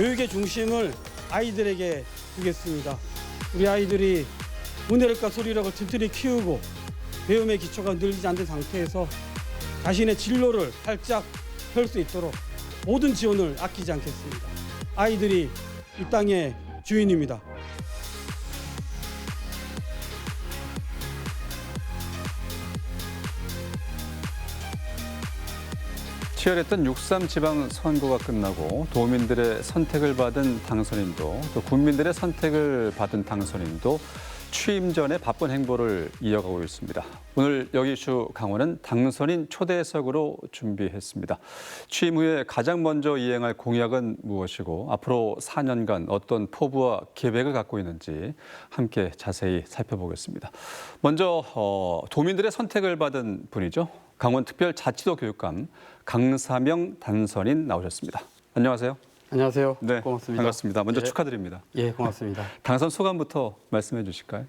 교육의 중심을 아이들에게 두겠습니다. 우리 아이들이 문해력과 소리력을 튼튼히 키우고 배움의 기초가 늘리지 않는 상태에서 자신의 진로를 활짝 펼 수 있도록 모든 지원을 아끼지 않겠습니다. 아이들이 이 땅의 주인입니다. 치열했던 6.3 지방선거가 끝나고 도민들의 선택을 받은 당선인도 또 국민들의 선택을 받은 당선인도 취임 전에 바쁜 행보를 이어가고 있습니다. 오늘 여기 이슈 강원은 당선인 초대석으로 준비했습니다. 취임 후에 가장 먼저 이행할 공약은 무엇이고 앞으로 4년간 어떤 포부와 계획을 갖고 있는지 함께 자세히 살펴보겠습니다. 먼저 도민들의 선택을 받은 분이죠. 강원특별자치도 교육감 강사명 당선인 나오셨습니다. 안녕하세요. 안녕하세요. 네, 고맙습니다. 반갑습니다. 먼저 예. 축하드립니다. 예, 고맙습니다. 당선 소감부터 말씀해 주실까요?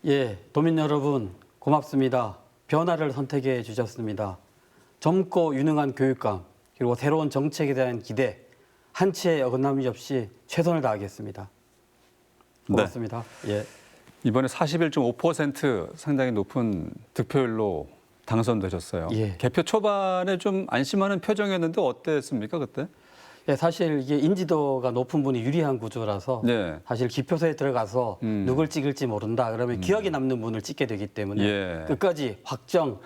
예, 도민 여러분 고맙습니다. 변화를 선택해 주셨습니다. 젊고 유능한 교육감 그리고 새로운 정책에 대한 기대 한치의 어긋남이 없이 최선을 다하겠습니다. 고맙습니다. 예. 이번에 41.5% 상당히 높은 득표율로 당선되셨어요. 예. 개표 초반에 좀 안심하는 표정이었는데 어땠습니까 그때? 예, 사실 이게 인지도가 높은 분이 유리한 구조라서 네. 사실 기표소에 들어가서 누굴 찍을지 모른다 그러면 기억에 남는 분을 찍게 되기 때문에 예. 끝까지 확정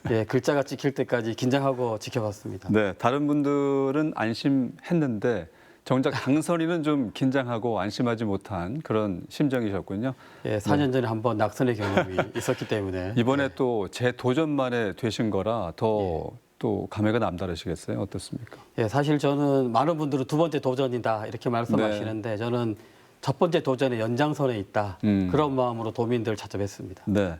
예, 글자가 찍힐 때까지 긴장하고 지켜봤습니다. 네, 다른 분들은 안심했는데 정작 당선인은 좀 긴장하고 안심하지 못한 그런 심정이셨군요. 예, 4년 전에 한번 낙선의 경험이 있었기 때문에 이번에 또 재도전만에 되신 거라 더 또 감회가 남다르시겠어요? 어떻습니까? 예, 사실 저는 많은 분들은 두 번째 도전이다 이렇게 말씀하시는데 저는 첫 번째 도전의 연장선에 있다 그런 마음으로 도민들 찾아뵙습니다. 네.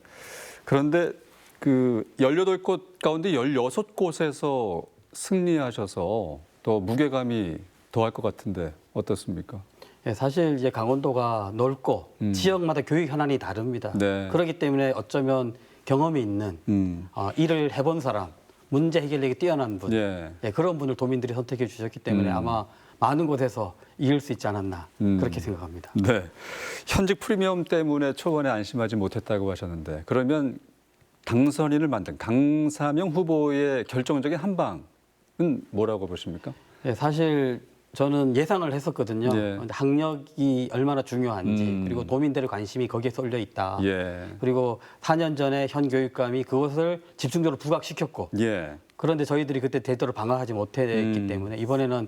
그런데 그 18곳 가운데 16곳에서 승리하셔서 더 무게감이 더할 것 같은데 어떻습니까? 예, 사실 이제 강원도가 넓고 지역마다 교육 현안이 다릅니다. 네. 그렇기 때문에 어쩌면 경험이 있는 일을 해본 사람, 문제 해결력이 뛰어난 분, 예. 예, 그런 분을 도민들이 선택해 주셨기 때문에 아마 많은 곳에서 이길 수 있지 않았나 그렇게 생각합니다. 네. 현직 프리미엄 때문에 초반에 안심하지 못했다고 하셨는데 그러면 당선인을 만든 강사명 후보의 결정적인 한 방은 뭐라고 보십니까? 예, 사실 저는 예상을 했었거든요. 예. 근데 학력이 얼마나 중요한지 그리고 도민들의 관심이 거기에 쏠려 있다. 예. 그리고 4년 전에 현 교육감이 그것을 집중적으로 부각시켰고 예. 그런데 저희들이 그때 제대로 방어하지 못했기 때문에 이번에는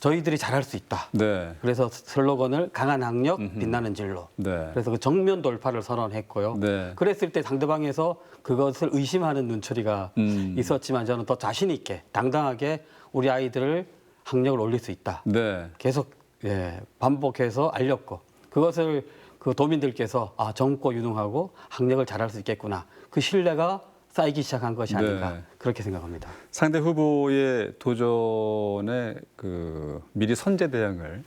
저희들이 잘할 수 있다. 네. 그래서 슬로건을 강한 학력, 빛나는 진로. 네. 그래서 그 정면 돌파를 선언했고요. 네. 그랬을 때 상대방에서 그것을 의심하는 눈초리가 있었지만 저는 더 자신 있게 당당하게 우리 아이들을 학력을 올릴 수 있다. 네. 계속 반복해서 알렸고 그것을 그 도민들께서 젊고 유능하고 학력을 잘할 수 있겠구나. 그 신뢰가 쌓이기 시작한 것이 아닌가 네. 그렇게 생각합니다. 상대 후보의 도전에 그 미리 선제 대응을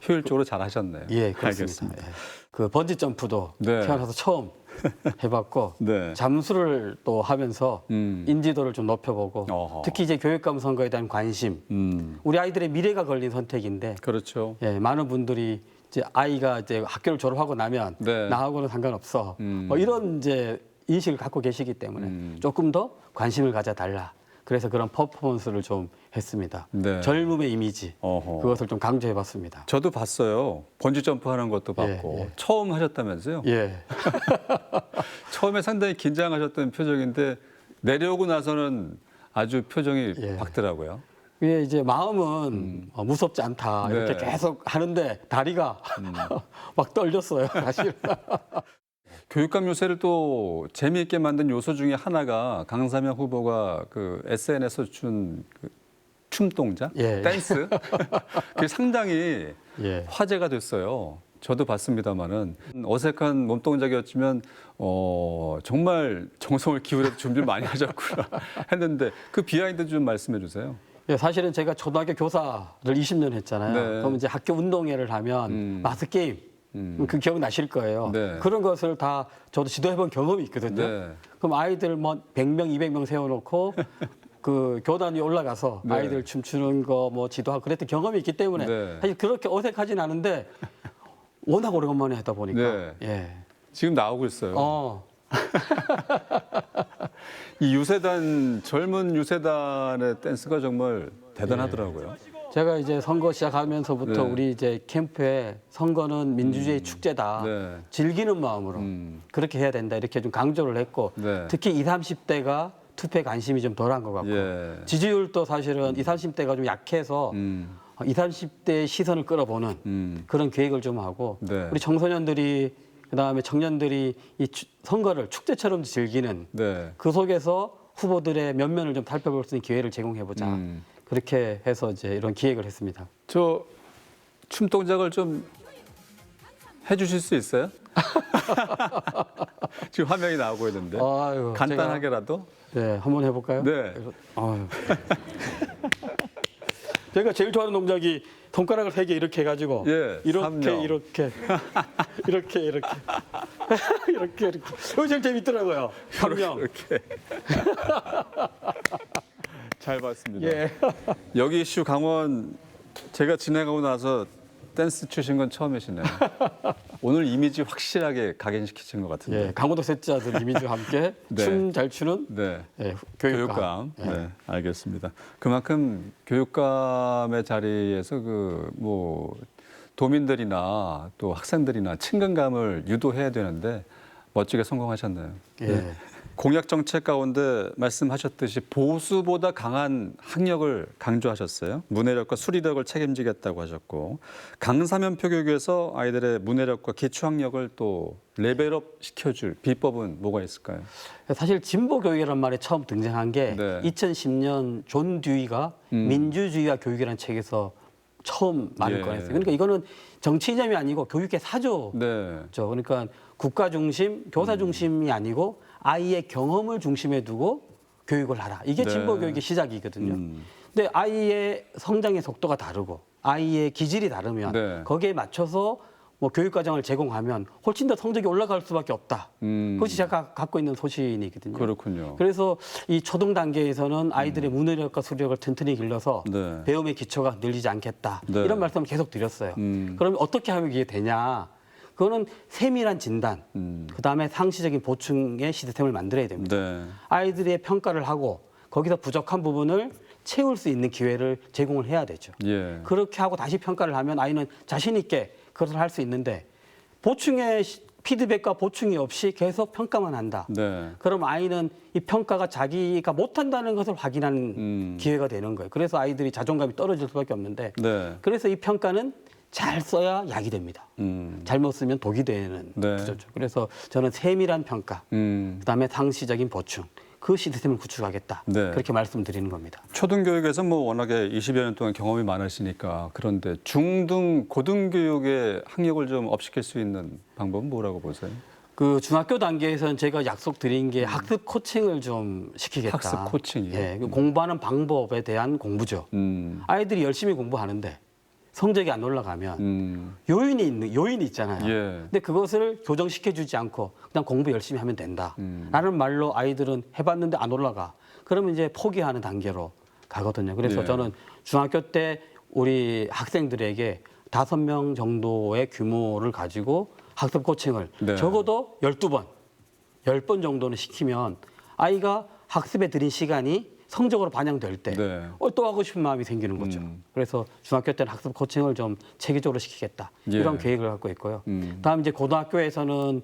효율적으로 잘 하셨네요. 예, 그렇습니다. 예. 그 번지 점프도 네. 태어나서 처음 해봤고 네. 잠수를 또 하면서 인지도를 좀 높여보고 어허. 특히 이제 교육감 선거에 대한 관심, 우리 아이들의 미래가 걸린 선택인데 그렇죠. 예, 많은 분들이 이제 아이가 이제 학교를 졸업하고 나면 네. 나하고는 상관없어. 뭐 이런 이제 인식을 갖고 계시기 때문에 조금 더 관심을 가져달라. 그래서 그런 퍼포먼스를 좀 했습니다. 네. 젊음의 이미지 어허. 그것을 좀 강조해봤습니다. 저도 봤어요. 번지 점프 하는 것도 봤고 예. 처음 하셨다면서요? 예, 처음에 상당히 긴장하셨던 표정인데 내려오고 나서는 아주 표정이 예. 밝더라고요. 이게 이제 마음은 무섭지 않다 이렇게 네. 계속 하는데 다리가 막 떨렸어요. 사실. 교육감 요새를 또 재미있게 만든 요소 중에 하나가 강사명 후보가 그 SNS에서 춘 그 춤 동작, 예. 댄스, 그게 상당히 예. 화제가 됐어요. 저도 봤습니다만은 어색한 몸 동작이었지만 정말 정성을 기울여서 준비를 많이 하셨구나 했는데 그 비하인드 좀 말씀해 주세요. 예, 사실은 제가 초등학교 교사를 20년 했잖아요. 네. 그럼 이제 학교 운동회를 하면 마스 게임 그 기억 나실 거예요. 네. 그런 것을 다 저도 지도해본 경험이 있거든요. 네. 그럼 아이들 뭐 100명, 200명 세워놓고 그 교단 위에 올라가서 네. 아이들 춤추는 거 뭐 지도하고 그랬던 경험이 있기 때문에 네. 사실 그렇게 어색하진 않은데 워낙 오래간만에 하다 보니까 네. 예. 지금 나오고 있어요. 이 유세단 젊은 유세단의 댄스가 정말 대단하더라고요. 제가 이제 선거 시작하면서부터 네. 우리 이제 캠프에 선거는 민주주의 축제다. 네. 즐기는 마음으로 그렇게 해야 된다. 이렇게 좀 강조를 했고 네. 특히 20, 30대가 투표에 관심이 좀 덜한 것 같고 예. 지지율도 사실은 20, 30대가 좀 약해서 20, 30대의 시선을 끌어보는 그런 계획을 좀 하고 네. 우리 청소년들이 그다음에 청년들이 이 선거를 축제처럼 즐기는 네. 그 속에서 후보들의 면면을 좀 살펴볼 수 있는 기회를 제공해보자. 그렇게 해서 이제 이런 기획을 했습니다. 저 춤 동작을 좀 해주실 수 있어요? 지금 화면이 나오고 있는데 아유, 간단하게라도. 네, 한번 해볼까요? 네. 아유. 제가 제일 좋아하는 동작이 손가락을 3개 이렇게 해가지고 예, 이렇게 삼령. 이렇게 이렇게 이렇게 이렇게 이거 제일 재밌더라고요. 삼령. 이렇게. 잘 봤습니다. 예. 여기 이슈 강원 제가 진행하고 나서 댄스 추신 건 처음이시네요. 오늘 이미지 확실하게 각인시키신 것 같은데. 예, 강원도 셋째 아들 이미지와 함께 네. 춤 잘 추는 네. 예, 교육감. 예. 네, 알겠습니다. 그만큼 교육감의 자리에서 그 뭐 도민들이나 또 학생들이나 친근감을 유도해야 되는데 멋지게 성공하셨네요. 예. 공약 정책 가운데 말씀하셨듯이 보수보다 강한 학력을 강조하셨어요. 문해력과 수리력을 책임지겠다고 하셨고 강사면표 교육에서 아이들의 문해력과 기초학력을 또 레벨업 시켜줄 비법은 뭐가 있을까요? 사실 진보 교육이라는 말이 처음 등장한 게 네. 2010년 존 듀이가 민주주의와 교육이라는 책에서 처음 말을 예. 꺼냈어요. 그러니까 이거는 정치 이념이 아니고 교육의 사조죠. 네. 그러니까 국가 중심, 교사 중심이 아니고 아이의 경험을 중심에 두고 교육을 하라. 이게 네. 진보 교육의 시작이거든요. 근데 아이의 성장의 속도가 다르고 아이의 기질이 다르면 네. 거기에 맞춰서 뭐 교육 과정을 제공하면 훨씬 더 성적이 올라갈 수밖에 없다. 그것이 제가 갖고 있는 소신이거든요. 그렇군요. 그래서 이 초등 단계에서는 아이들의 문해력과 수리력을 튼튼히 길러서 네. 배움의 기초가 늘리지 않겠다. 네. 이런 말씀을 계속 드렸어요. 그러면 어떻게 하면 이게 되냐? 그거는 세밀한 진단, 그다음에 상시적인 보충의 시스템을 만들어야 됩니다. 네. 아이들의 평가를 하고 거기서 부족한 부분을 채울 수 있는 기회를 제공을 해야 되죠. 예. 그렇게 하고 다시 평가를 하면 아이는 자신 있게 그것을 할 수 있는데 보충의 피드백과 보충이 없이 계속 평가만 한다. 네. 그럼 아이는 이 평가가 자기가 못한다는 것을 확인하는 기회가 되는 거예요. 그래서 아이들이 자존감이 떨어질 수밖에 없는데 네. 그래서 이 평가는 잘 써야 약이 됩니다. 잘못 쓰면 독이 되는 네. 구조죠. 그래서 저는 세밀한 평가, 그다음에 상시적인 보충, 그 시스템을 구축하겠다. 네. 그렇게 말씀드리는 겁니다. 초등교육에서 뭐 워낙에 20여 년 동안 경험이 많으시니까 그런데 중등 고등교육의 학력을 좀 업시킬 수 있는 방법은 뭐라고 보세요? 그 중학교 단계에서는 제가 약속드린 게 학습 코칭을 좀 시키겠다. 학습 코칭이요? 예, 그 공부하는 방법에 대한 공부죠. 아이들이 열심히 공부하는데 성적이 안 올라가면 요인이 있잖아요. 예. 근데 그것을 교정시켜주지 않고 그냥 공부 열심히 하면 된다. 라는 말로 아이들은 해봤는데 안 올라가. 그러면 이제 포기하는 단계로 가거든요. 그래서 예. 저는 중학교 때 우리 학생들에게 5명 정도의 규모를 가지고 학습 코칭을 네. 적어도 12번, 10번 정도는 시키면 아이가 학습에 들인 시간이 성적으로 반영될 때 네. 또 하고 싶은 마음이 생기는 거죠. 그래서 중학교 때는 학습 코칭을 좀 체계적으로 시키겠다. 예. 이런 계획을 갖고 있고요. 다음 이제 고등학교에서는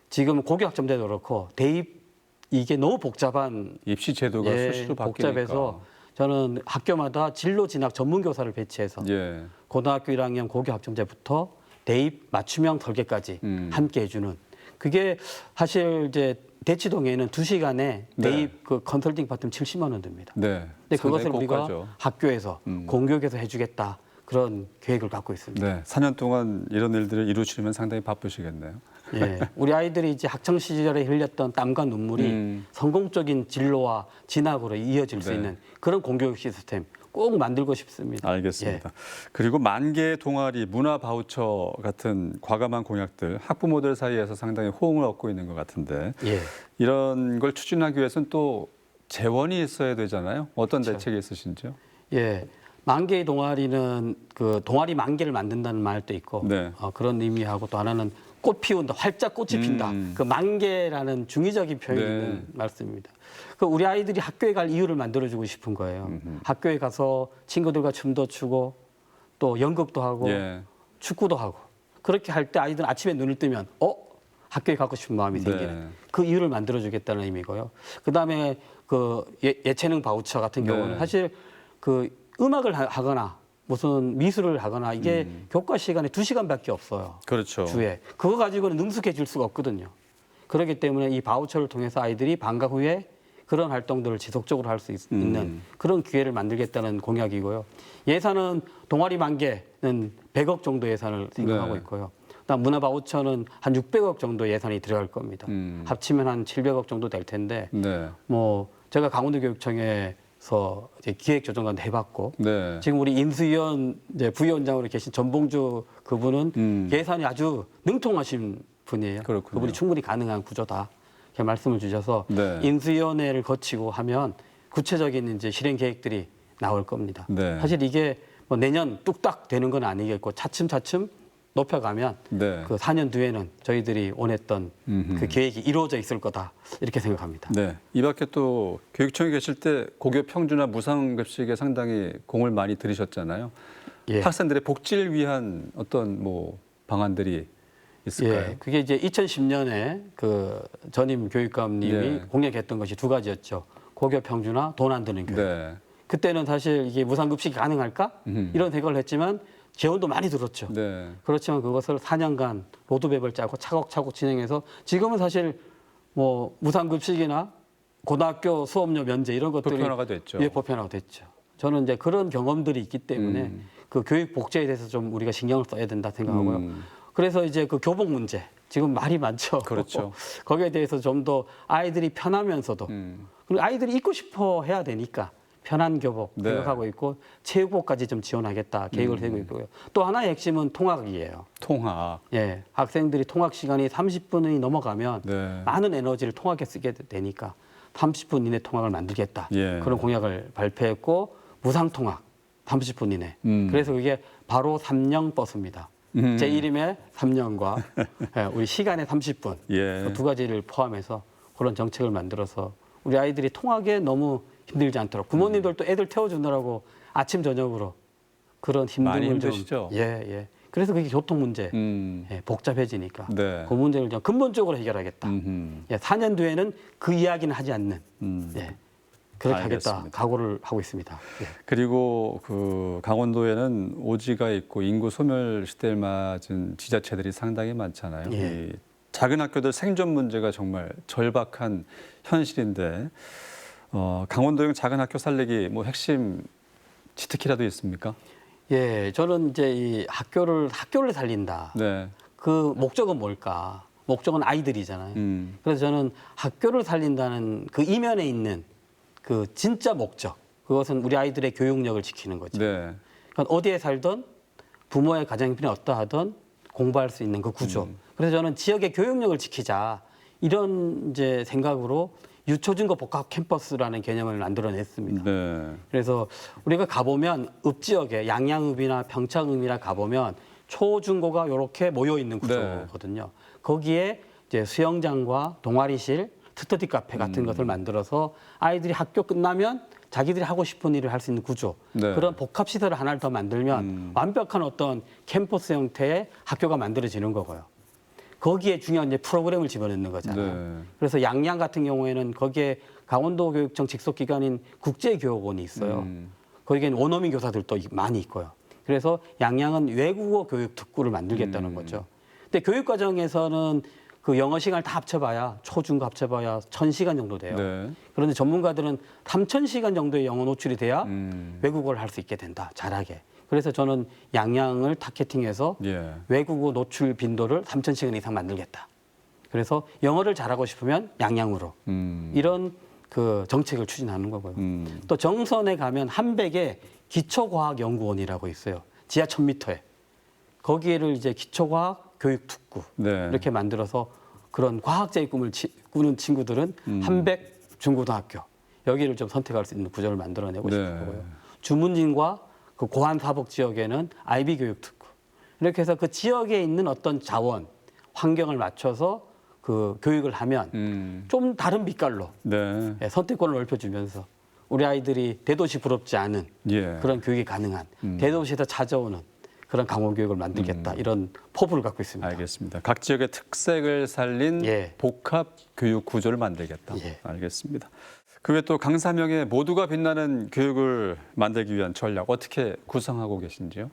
지금 고교학점제도 그렇고 대입 이게 너무 복잡한 입시 제도가 수시로 바뀌니까. 복잡해서 저는 학교마다 진로 진학 전문 교사를 배치해서 예. 고등학교 1학년 고교학점제부터 대입 맞춤형 설계까지 함께 해주는 그게 사실 이제 대치동에는 2시간에 대입 그 컨설팅 받으면 70만 원 듭니다. 네. 근데 그것을 상당히 우리가 고가죠. 학교에서 공교육에서 해주겠다 그런 계획을 갖고 있습니다. 네. 4년 동안 이런 일들을 이루시면 상당히 바쁘시겠네요. 예, 우리 아이들이 이제 학창 시절에 흘렸던 땀과 눈물이 성공적인 진로와 진학으로 이어질 수 네. 있는 그런 공교육 시스템 꼭 만들고 싶습니다. 알겠습니다. 그리고 만 개의 동아리, 문화 바우처 같은 과감한 공약들 학부모들 사이에서 상당히 호응을 얻고 있는 것 같은데 예. 이런 걸 추진하기 위해서는 또 재원이 있어야 되잖아요. 어떤 그렇죠. 대책이 있으신지요? 예. 만 개의 동아리는 그 동아리 만 개를 만든다는 말도 있고 네. 그런 의미하고 또 하나는 꽃 피운다, 활짝 꽃이 핀다. 그 만 개라는 중의적인 표현이 네. 있는 말씀입니다. 그 우리 아이들이 학교에 갈 이유를 만들어주고 싶은 거예요. 학교에 가서 친구들과 춤도 추고 또 연극도 하고 예. 축구도 하고 그렇게 할 때 아이들은 아침에 눈을 뜨면 학교에 가고 싶은 마음이 생기는 네. 그 이유를 만들어주겠다는 의미고요. 그다음에 그 예체능 바우처 같은 경우는 네. 사실 그 음악을 하거나 무슨 미술을 하거나 이게 교과 시간에 2시간밖에 없어요. 그렇죠. 주에. 그거 가지고는 능숙해질 수가 없거든요. 그렇기 때문에 이 바우처를 통해서 아이들이 방과 후에 그런 활동들을 지속적으로 할 수 있는 그런 기회를 만들겠다는 공약이고요. 예산은 동아리 만 개는 100억 정도 예산을 생각하고 네. 있고요. 그다음 문화 바우처는 한 600억 정도 예산이 들어갈 겁니다. 합치면 한 700억 정도 될 텐데 네. 뭐 제가 강원도교육청에서 이제 기획조정관도 해봤고 네. 지금 우리 인수위원 이제 부위원장으로 계신 전봉주 그분은 예산이 아주 능통하신 분이에요. 그렇군요. 그분이 충분히 가능한 구조다. 이렇게 말씀을 주셔서 네. 인수위원회를 거치고 하면 구체적인 이제 실행 계획들이 나올 겁니다. 네. 사실 이게 뭐 내년 뚝딱 되는 건 아니겠고 차츰차츰 높여가면 네. 그 4년 뒤에는 저희들이 원했던 그 계획이 이루어져 있을 거다 이렇게 생각합니다. 네. 이 밖에 또 교육청에 계실 때 고교 평준화 무상급식에 상당히 공을 많이 들이셨잖아요. 예. 학생들의 복지를 위한 어떤 뭐 방안들이 있을까요? 예, 그게 이제 2010년에 그 전임 교육감님이 네. 공약했던 것이 두 가지였죠. 고교 평준화, 돈 안 드는 교육. 네. 그때는 사실 이게 무상급식이 가능할까? 이런 생각을 했지만 재원도 많이 들었죠. 네. 그렇지만 그것을 4년간 로드맵을 짜고 차곡차곡 진행해서 지금은 사실 뭐 무상급식이나 고등학교 수업료 면제 이런 것들이 보편화가 됐죠. 예, 보편화가 됐죠. 저는 이제 그런 경험들이 있기 때문에 그 교육 복지에 대해서 좀 우리가 신경을 써야 된다 생각하고요. 그래서 이제 그 교복 문제 지금 말이 많죠. 그렇죠. 거기에 대해서 좀 더 아이들이 편하면서도 그리고 아이들이 입고 싶어 해야 되니까 편한 교복 네. 생각하고 있고 체육복까지 좀 지원하겠다 계획을 세우고 있고요. 또 하나의 핵심은 통학이에요. 통학. 예, 학생들이 통학 시간이 30분이 넘어가면 네. 많은 에너지를 통학에 쓰게 되니까 30분 이내 통학을 만들겠다. 예. 그런 공약을 발표했고 무상 통학 30분 이내. 그래서 그게 바로 3령 버스입니다. 제 이름의 3년과 우리 시간의 30분 예. 그 두 가지를 포함해서 그런 정책을 만들어서 우리 아이들이 통학에 너무 힘들지 않도록 부모님들도 애들 태워주느라고 아침 저녁으로 그런 많이 힘듦을 좀 힘드시죠? 예. 그래서 그게 교통 문제 예, 복잡해지니까 네. 그 문제를 좀 근본적으로 해결하겠다. 음흠. 예, 4년 뒤에는 그 이야기는 하지 않는 예, 그렇게 알겠습니다. 하겠다 각오를 하고 있습니다. 예. 그리고 그 강원도에는 오지가 있고 인구 소멸 시대를 맞은 지자체들이 상당히 많잖아요. 예. 이 작은 학교들 생존 문제가 정말 절박한 현실인데 강원도형 작은 학교 살리기 뭐 핵심 치트키라도 있습니까? 예, 저는 이제 이 학교를 살린다. 네. 그 목적은 뭘까? 목적은 아이들이잖아요. 그래서 저는 학교를 살린다는 그 이면에 있는 그 진짜 목적, 그것은 우리 아이들의 교육력을 지키는 거죠. 네. 그러니까 어디에 살던 부모의 가정형편이 어떠하든 공부할 수 있는 그 구조. 그래서 저는 지역의 교육력을 지키자 이런 이제 생각으로 유초중고 복합 캠퍼스라는 개념을 만들어냈습니다. 네. 그래서 우리가 가보면 읍 지역에 양양읍이나 평창읍이나 가보면 초중고가 이렇게 모여 있는 구조거든요. 거기에 이제 수영장과 동아리실, 스터디 카페 같은 것을 만들어서 아이들이 학교 끝나면 자기들이 하고 싶은 일을 할 수 있는 구조. 네. 그런 복합 시설을 하나를 더 만들면 완벽한 어떤 캠퍼스 형태의 학교가 만들어지는 거고요. 거기에 중요한 이제 프로그램을 집어넣는 거잖아요. 네. 그래서 양양 같은 경우에는 거기에 강원도교육청 직속기관인 국제교육원이 있어요. 거기에는 원어민 교사들도 많이 있고요. 그래서 양양은 외국어 교육 특구를 만들겠다는 거죠. 근데 교육 과정에서는 그 영어 시간을 다 합쳐봐야 초중고 합쳐봐야 1,000시간 정도 돼요. 네. 그런데 전문가들은 3,000시간 정도의 영어 노출이 돼야 외국어를 할 수 있게 된다. 잘하게. 그래서 저는 양양을 타겟팅해서 예. 외국어 노출 빈도를 3,000시간 이상 만들겠다. 그래서 영어를 잘하고 싶으면 양양으로 이런 그 정책을 추진하는 거고요. 또 정선에 가면 한백에 기초과학연구원이라고 있어요. 지하 1,000m에. 거기를 이제 기초과학 교육 특구 네. 이렇게 만들어서 그런 과학자의 꿈을 꾸는 친구들은 한백 중고등학교 여기를 좀 선택할 수 있는 구조를 만들어내고 네. 싶고요. 주문진과 그 고환사복 지역에는 IB 교육 특구 이렇게 해서 그 지역에 있는 어떤 자원, 환경을 맞춰서 그 교육을 하면 좀 다른 빛깔로 네. 예, 선택권을 넓혀주면서 우리 아이들이 대도시 부럽지 않은 예. 그런 교육이 가능한 대도시에서 찾아오는 그런 강원 교육을 만들겠다 이런 포부를 갖고 있습니다. 알겠습니다. 각 지역의 특색을 살린 예. 복합 교육 구조를 만들겠다. 예. 알겠습니다. 그 외에 또 강사명의 모두가 빛나는 교육을 만들기 위한 전략 어떻게 구성하고 계신지요?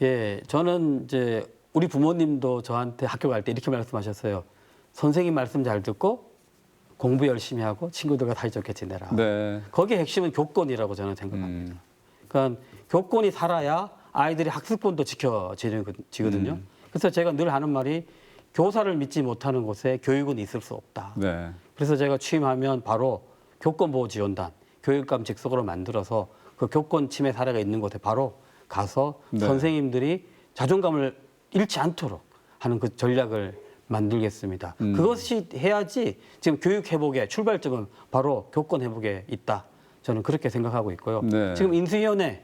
예, 저는 이제 우리 부모님도 저한테 학교 갈 때 이렇게 말씀하셨어요. 선생님 말씀 잘 듣고 공부 열심히 하고 친구들과 사이좋게 지내라. 네. 거기에 핵심은 교권이라고 저는 생각합니다. 그러니까 교권이 살아야 아이들이 학습권도 지켜지거든요. 그래서 제가 늘 하는 말이 교사를 믿지 못하는 곳에 교육은 있을 수 없다. 네. 그래서 제가 취임하면 바로 교권보호지원단, 교육감 직속으로 만들어서 그 교권 침해 사례가 있는 곳에 바로 가서 네. 선생님들이 자존감을 잃지 않도록 하는 그 전략을 만들겠습니다. 그것이 해야지 지금 교육 회복의 출발점은 바로 교권 회복에 있다. 저는 그렇게 생각하고 있고요. 네. 지금 인수위원회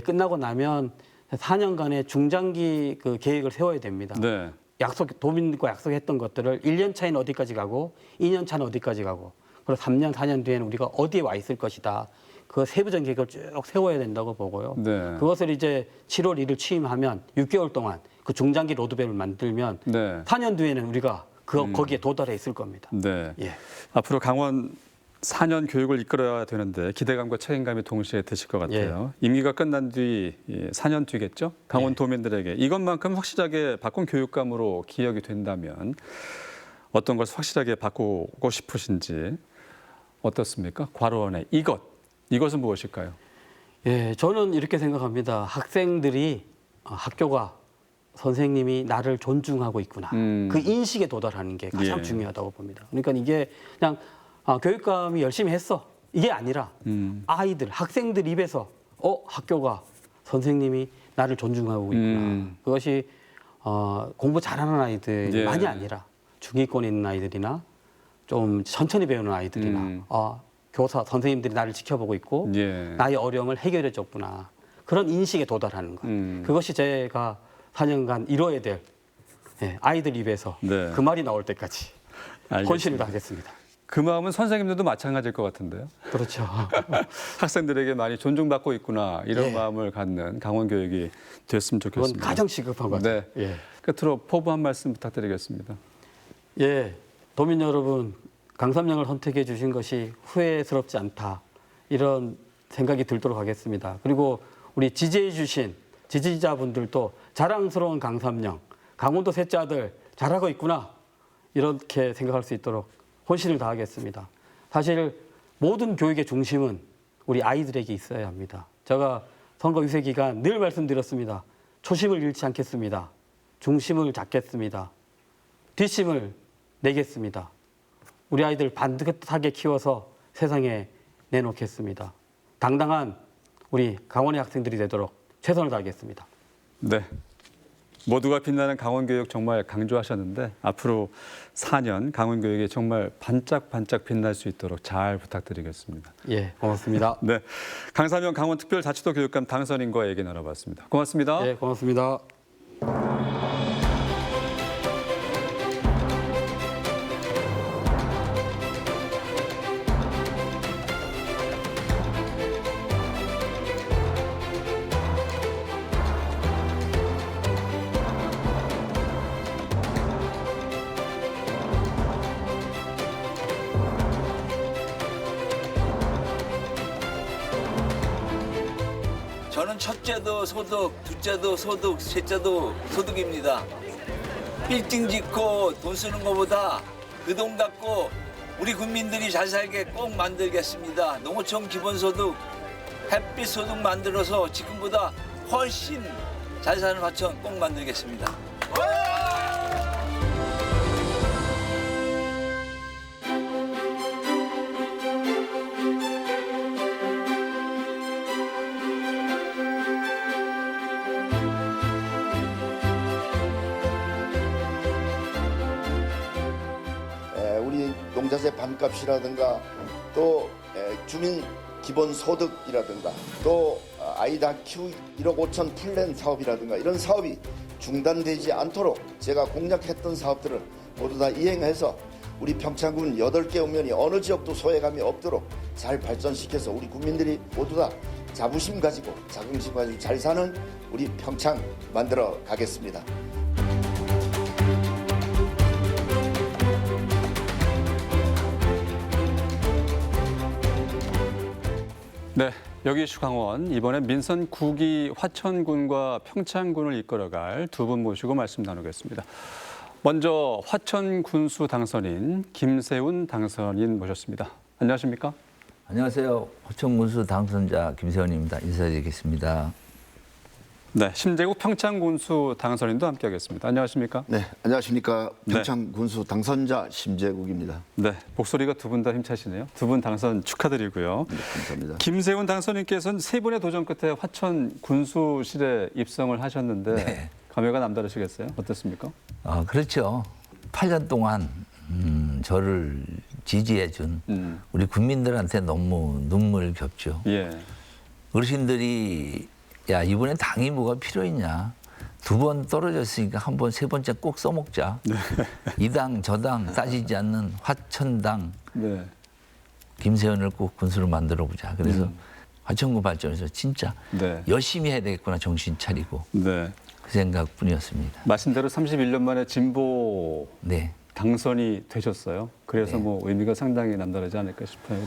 끝나고 나면 4년간의 중장기 그 계획을 세워야 됩니다. 네. 도민과 약속했던 것들을 1년 차에는 어디까지 가고 2년 차는 어디까지 가고 그리고 3년, 4년 뒤에는 우리가 어디에 와 있을 것이다. 그 세부적인 계획을 쭉 세워야 된다고 보고요. 네. 그것을 이제 7월 1일 취임하면 6개월 동안 그 중장기 로드맵을 만들면 네. 4년 뒤에는 우리가 거기에 도달해 있을 겁니다. 네. 예. 앞으로 강원 4년 교육을 이끌어야 되는데 기대감과 책임감이 동시에 드실 것 같아요. 임기가 끝난 뒤 4년 뒤겠죠? 강원 도민들에게 이것만큼 확실하게 바꾼 교육감으로 기억이 된다면 어떤 것을 확실하게 바꾸고 싶으신지 어떻습니까? 괄호원의 이것은 무엇일까요? 예, 저는 이렇게 생각합니다. 학생들이 학교가 선생님이 나를 존중하고 있구나. 그 인식에 도달하는 게 가장 예. 중요하다고 봅니다. 그러니까 이게 그냥 교육감이 열심히 했어. 이게 아니라 아이들, 학생들 입에서 학교가 선생님이 나를 존중하고 있구나. 그것이 공부 잘하는 아이들이 예. 많이 아니라 중위권에 있는 아이들이나 좀 천천히 배우는 아이들이나 교사, 선생님들이 나를 지켜보고 있고 예. 나의 어려움을 해결해 줬구나. 그런 인식에 도달하는 것. 그것이 제가 4년간 이뤄야 될 아이들 입에서 네. 그 말이 나올 때까지 알겠습니다. 헌신을 다하겠습니다. 그 마음은 선생님들도 마찬가지일 것 같은데요. 그렇죠. 학생들에게 많이 존중받고 있구나 이런 예. 마음을 갖는 강원 교육이 됐으면 그건 좋겠습니다. 가장 시급한 것 같아요. 네. 예. 끝으로 포부 한 말씀 부탁드리겠습니다. 예, 도민 여러분, 강삼령을 선택해 주신 것이 후회스럽지 않다. 이런 생각이 들도록 하겠습니다. 그리고 우리 지지해 주신 지지자분들도 자랑스러운 강삼령, 강원도 셋째 아들 잘하고 있구나. 이렇게 생각할 수 있도록 혼신을 다하겠습니다. 사실 모든 교육의 중심은 우리 아이들에게 있어야 합니다. 제가 선거 유세 기간 늘 말씀드렸습니다. 초심을 잃지 않겠습니다. 중심을 잡겠습니다. 뒷심을 내겠습니다. 우리 아이들 반듯하게 키워서 세상에 내놓겠습니다. 당당한 우리 강원의 학생들이 되도록 최선을 다하겠습니다. 네. 모두가 빛나는 강원교육 정말 강조하셨는데 앞으로 4년 강원교육이 정말 반짝반짝 빛날 수 있도록 잘 부탁드리겠습니다. 예, 고맙습니다. 네, 강사명 강원특별자치도 교육감 당선인과 얘기 나눠봤습니다. 고맙습니다. 예, 고맙습니다. 저는 첫째도 소득, 둘째도 소득, 셋째도 소득입니다. 빌딩 짓고 돈 쓰는 것보다 그 돈 갖고 우리 국민들이 잘 살게 꼭 만들겠습니다. 농어촌 기본소득, 햇빛 소득 만들어서 지금보다 훨씬 잘 사는 하천 꼭 만들겠습니다. 우리 농자재 반값이라든가 또 주민 기본소득이라든가 또 아이다 키우기 1억 5천 플랜 사업이라든가 이런 사업이 중단되지 않도록 제가 공약했던 사업들을 모두 다 이행해서 우리 평창군 8개 읍면이 어느 지역도 소외감이 없도록 잘 발전시켜서 우리 국민들이 모두 다 자부심 가지고 자긍심 가지고 잘 사는 우리 평창 만들어 가겠습니다. 네, 여기 슈강원 이번에 민선 9기 화천군과 평창군을 이끌어갈 두 분 모시고 말씀 나누겠습니다. 먼저 화천 군수 당선인 김세훈 당선인 모셨습니다. 안녕하십니까? 안녕하세요. 화천군수 당선자 김세훈입니다. 인사드리겠습니다. 네, 심재국 평창군수 당선인도 함께하겠습니다. 안녕하십니까? 네, 안녕하십니까. 네. 평창 군수 당선자 심재국입니다. 네, 목소리가 두 분 다 힘차시네요. 두 분 당선 축하드리고요. 네, 감사합니다. 김세훈 당선인께서는 세 분의 도전 끝에 화천 군수실에 입성을 하셨는데 네. 감회가 남다르시겠어요? 어떻습니까? 그렇죠. 8년 동안 저를 지지해준 우리 국민들한테 너무 눈물겹죠. 예. 어르신들이 야 이번에 당이 뭐가 필요했냐. 2번 떨어졌으니까 한 번 세 번째 꼭 써먹자. 이 당 저 당 따지지 않는 화천당 네. 김세훈을 꼭 군수로 만들어보자. 그래서 화천군 발전에서 진짜 네. 열심히 해야 되겠구나 정신 차리고 네. 그 생각뿐이었습니다. 말씀 대로 31년 만에 진보 네. 당선이 되셨어요. 그래서 네. 뭐 의미가 상당히 남다르지 않을까 싶어요.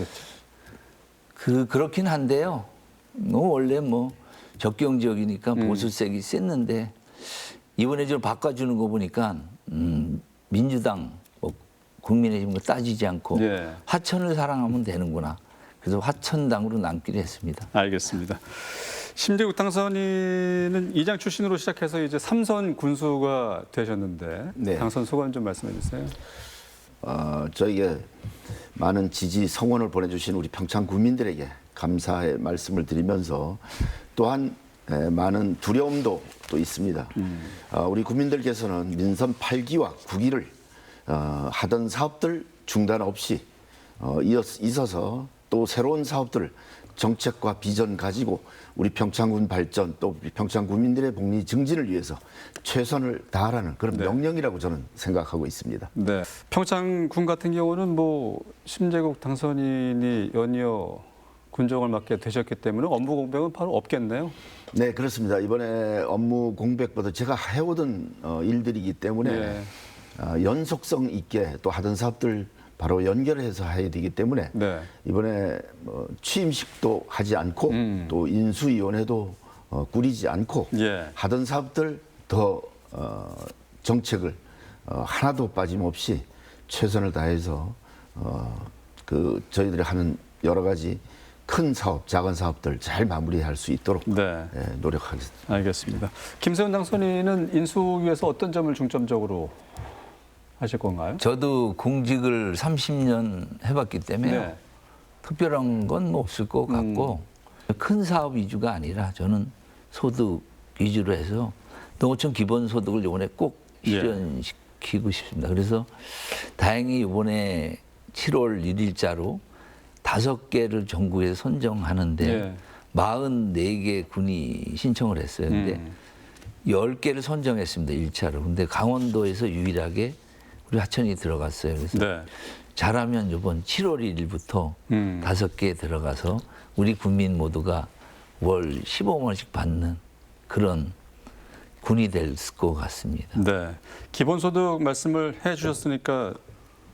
그렇죠. 그렇긴 한데요. 원래 뭐 적경 지역이니까 보수색이 셌는데 이번에 좀 바꿔주는 거 보니까 민주당, 뭐 국민의힘 거 따지지 않고 예. 화천을 사랑하면 되는구나. 그래서 화천당으로 남기로 했습니다. 알겠습니다. 심재국 당선인은 이장 출신으로 시작해서 이제 3선 군수가 되셨는데 네. 당선 소감 좀 말씀해 주세요. 저에게 많은 지지 성원을 보내주신 우리 평창 국민들에게 감사의 말씀을 드리면서 또한 많은 두려움도 또 있습니다. 우리 국민들께서는 민선 8기와 9기를 하던 사업들 중단 없이 있어서 또 새로운 사업들을 정책과 비전 가지고 우리 평창군 발전 또 우리 평창 국민들의 복리 증진을 위해서 최선을 다하라는 그런 명령이라고 저는 생각하고 있습니다. 네. 평창군 같은 경우는 뭐 심재국 당선인이 연이어 군정을 맡게 되셨기 때문에 업무 공백은 바로 없겠네요. 네, 그렇습니다. 이번에 업무 공백보다 제가 해오던 일들이기 때문에 네. 연속성 있게 또 하던 사업들 바로 연결해서 해야 되기 때문에 네. 이번에 취임식도 하지 않고 또 인수위원회도 꾸리지 않고 예. 하던 사업들 더 정책을 하나도 빠짐없이 최선을 다해서 저희들이 하는 여러 가지 큰 사업, 작은 사업들 잘 마무리할 수 있도록 네. 노력하겠습니다. 알겠습니다. 김세훈 당선인은 인수위에서 어떤 점을 중점적으로 하실 건가요? 저도 공직을 30년 해봤기 때문에 네. 특별한 건 뭐 없을 것 같고 큰 사업 위주가 아니라 저는 소득 위주로 해서 농어촌 기본소득을 이번에 꼭 실현시키고 싶습니다. 그래서 다행히 이번에 7월 1일자로 5개를 전국에 선정하는데 예. 44개 군이 신청을 했어요. 근데 10개를 선정했습니다. 1차로. 근데 강원도에서 유일하게 우리 하천이 들어갔어요. 그래서 네. 잘하면 이번 7월 1일부터 5개 들어가서 우리 국민 모두가 월 15만 원씩 받는 그런 군이 될 것 같습니다. 네. 기본소득 말씀을 해 주셨으니까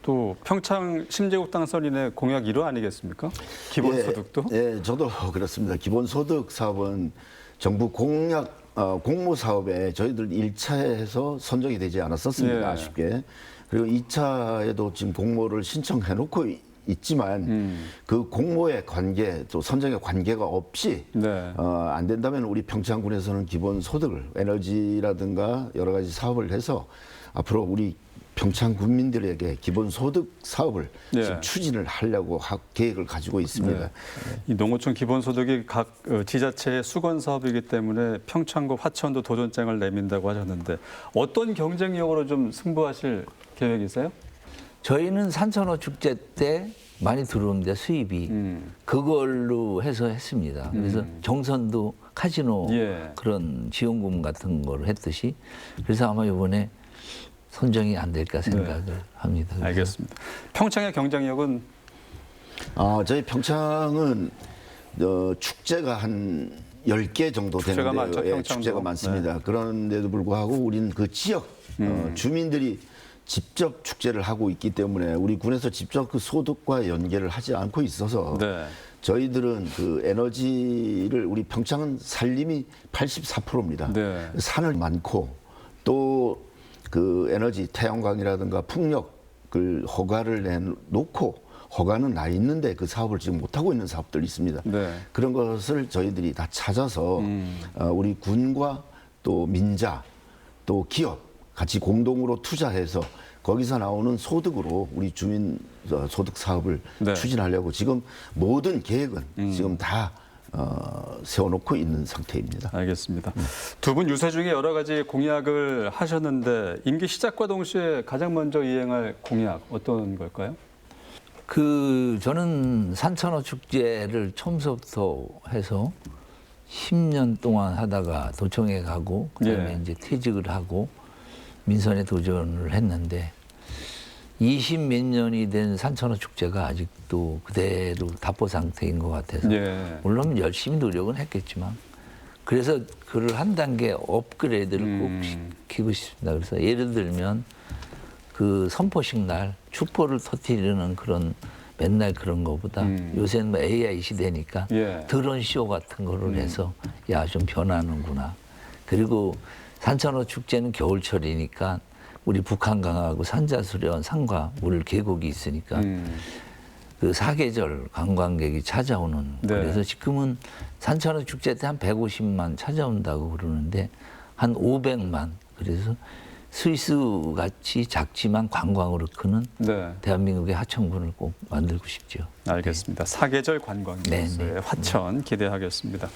또 평창 심재국 당선인의 공약 1호 아니겠습니까? 기본소득도? 예, 저도 그렇습니다. 기본소득 사업은 정부 공약 공모 사업에 저희들 1차에서 선정이 되지 않았었습니다. 예. 아쉽게. 그리고 2차에도 지금 공모를 신청해 놓고 있지만 그 공모의 관계 또 선정의 관계가 없이 네. 안 된다면 우리 평창군에서는 기본소득을 에너지라든가 여러 가지 사업을 해서 앞으로 우리 평창 국민들에게 기본소득 사업을 예. 지금 추진을 하려고 계획을 가지고 있습니다. 네. 이 농어촌 기본소득이 각 지자체의 수건 사업이기 때문에 평창과 화천도 도전장을 내민다고 하셨는데 어떤 경쟁력으로 좀 승부하실 계획이세요? 저희는 산천어 축제 때 많이 들어오는데 수입이 그걸로 해서 했습니다. 그래서 정선도 카지노 예. 그런 지원금 같은 거를 했듯이 그래서 아마 이번에 선정이 안 될까 생각을 합니다. 그래서 알겠습니다. 평창의 경쟁력은 저희 평창은 축제가 한 10개 정도 축제가 많죠, 되는데요. 평창도. 축제가 많습니다. 그런데도 불구하고 우리는 그 지역 주민들이 직접 축제를 하고 있기 때문에 우리 군에서 직접 그 소득과 연계를 하지 않고 있어서 네. 저희들은 그 에너지를 우리 평창은 산림이 84%입니다. 네. 산을 많고 또 그 에너지 태양광이라든가 풍력을 허가를 내놓고 허가는 나 있는데 그 사업을 지금 못하고 있는 사업들이 있습니다. 네. 그런 것을 저희들이 다 찾아서 우리 군과 또 민자 또 기업 같이 공동으로 투자해서 거기서 나오는 소득으로 우리 주민 소득 사업을 네. 추진하려고 지금 모든 계획은 지금 다 세워놓고 있는 상태입니다. 알겠습니다. 두 분 유세 중에 여러 가지 공약을 하셨는데 임기 시작과 동시에 가장 먼저 이행할 공약 어떤 걸까요? 저는 산천어 축제를 처음부터 해서 10년 동안 하다가 도청에 가고 그다음에 예. 이제 퇴직을 하고 민선에 도전을 했는데 20몇 년이 된 산천어 축제가 아직도 그대로 답보 상태인 것 같아서 예. 물론 열심히 노력은 했겠지만 그래서 그를 한 단계 업그레이드를 꼭 시키고 싶습니다. 그래서 예를 들면 그 선포식 날 축포를 터뜨리는 그런 맨날 그런 거보다 요새는 뭐 AI 시대니까 예. 드론 쇼 같은 거를 해서 야 좀 변하는구나. 그리고 산천어 축제는 겨울철이니까 우리 북한강하고 산자수련 산과 물 계곡이 있으니까 그 사계절 관광객이 찾아오는 네. 그래서 지금은 산천어 축제 때 한 150만 찾아온다고 그러는데 한 500만 그래서 스위스 같이 작지만 관광으로 크는 네. 대한민국의 하천군을 꼭 만들고 싶죠. 알겠습니다. 사계절 관광지로서의 네, 네. 화천 기대하겠습니다.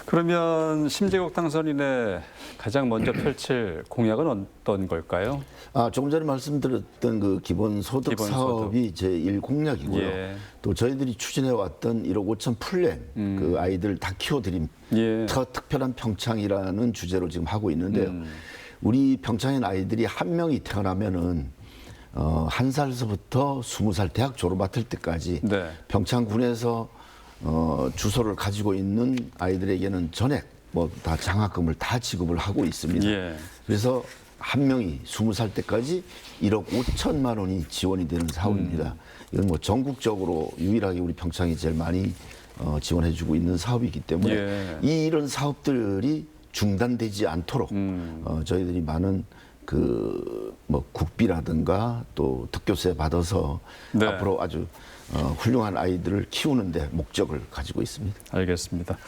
그러면 심재국 당선인의 가장 먼저 펼칠 공약은 어떤 걸까요? 조금 전에 말씀드렸던 그 기본소득 기본소득. 사업이 제1 공약이고요. 예. 또 저희들이 추진해왔던 1억 5천 플랜, 그 아이들 다 키워드림, 예. 더 특별한 평창이라는 주제로 지금 하고 있는데요. 우리 평창인 아이들이 한 명이 태어나면은 1살서부터 20살 대학 졸업할 때까지 네. 평창군에서 주소를 가지고 있는 아이들에게는 전액 뭐 다 장학금을 다 지급을 하고 있습니다. 예. 그래서 한 명이 20살 때까지 1억 5천만 원이 지원이 되는 사업입니다. 이건 뭐 전국적으로 유일하게 우리 평창이 제일 많이 지원해주고 있는 사업이기 때문에 예. 이런 사업들이 중단되지 않도록 저희들이 많은 그 뭐 국비라든가 또 특교세 받아서 네. 앞으로 아주 훌륭한 아이들을 키우는데 목적을 가지고 있습니다. 알겠습니다.